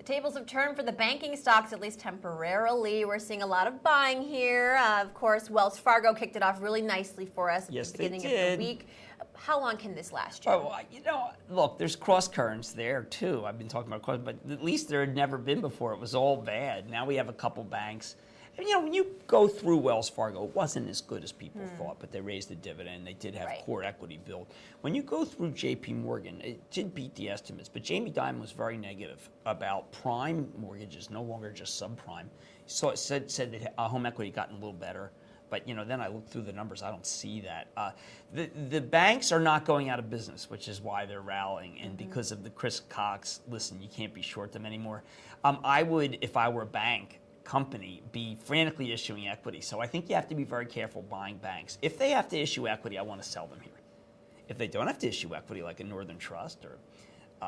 tables have turned for the banking stocks, at least temporarily. We're seeing a lot of buying here. Of course, Wells Fargo kicked it off really nicely for us at the beginning of the week. How long can this last, Jim? Oh, you know, look, there's cross currents there too. I've been talking about cross, but at least there had never been before. It was all bad. Now we have a couple banks. And, you know, when you go through Wells Fargo, it wasn't as good as people thought, but they raised the dividend. They did have core equity build. When you go through J.P. Morgan, it did beat the estimates, but Jamie Dimon was very negative about prime mortgages, no longer just subprime. So it said that home equity gotten a little better. But, you know, then I look through the numbers, I don't see that. The banks are not going out of business, which is why they're rallying. And because of the Chris Cox, listen, you can't be short them anymore. I would, if I were a bank company, be frantically issuing equity. So I think you have to be very careful buying banks. If they have to issue equity, I want to sell them here. If they don't have to issue equity, like a Northern Trust or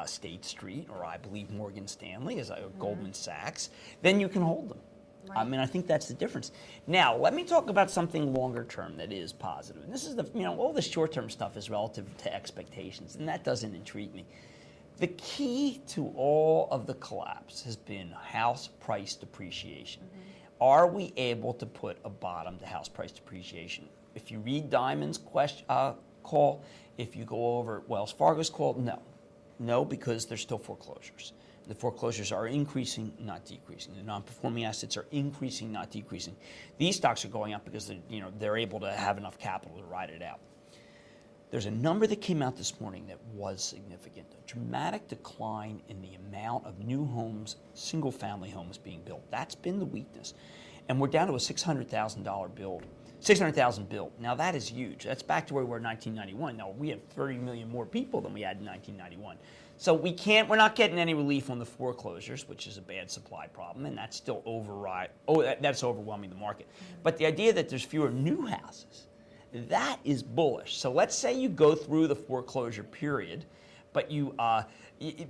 State Street, or I believe Morgan Stanley, or Goldman Sachs, then you can hold them. Right. I mean, I think that's the difference. Now, let me talk about something longer term that is positive. And this is all the short term stuff is relative to expectations, and that doesn't intrigue me. The key to all of the collapse has been house price depreciation. Are we able to put a bottom to house price depreciation? If you read Dimon's call, if you go over Wells Fargo's call, no. No, because there's still foreclosures. The foreclosures are increasing, not decreasing. The non-performing assets are increasing, not decreasing. These stocks are going up because they're able to have enough capital to ride it out. There's a number that came out this morning that was significant. A dramatic decline in the amount of new homes, single-family homes being built. That's been the weakness. And we're down to a $600,000 build. 600,000 built. Now that is huge. That's back to where we were in 1991. Now we have 30 million more people than we had in 1991. So we're not getting any relief on the foreclosures, which is a bad supply problem, and that's still that's overwhelming the market. But the idea that there's fewer new houses, that is bullish. So let's say you go through the foreclosure period, but you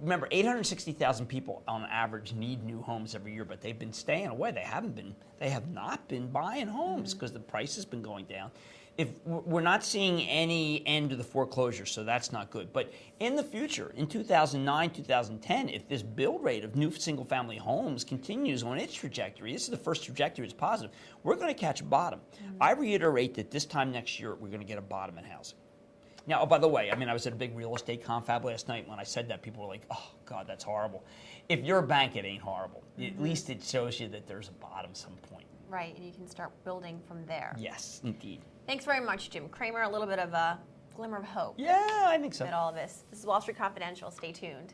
remember 860,000 people on average need new homes every year, but they've been staying away. They have not been buying homes because the price has been going down. If we're not seeing any end to the foreclosure, so that's not good. But in the future, in 2009, 2010, if this build rate of new single-family homes continues on its trajectory, this is the first trajectory that's positive, we're going to catch a bottom. I reiterate that this time next year, we're going to get a bottom in housing. Now, by the way, I was at a big real estate confab last night. When I said that, people were like, oh, God, that's horrible. If you're a bank, it ain't horrible. At least it shows you that there's a bottom some point. Right, and you can start building from there. Yes, indeed. Thanks very much, Jim Cramer. A little bit of a glimmer of hope. Yeah, I think so. At all of this. This is Wall Street Confidential. Stay tuned.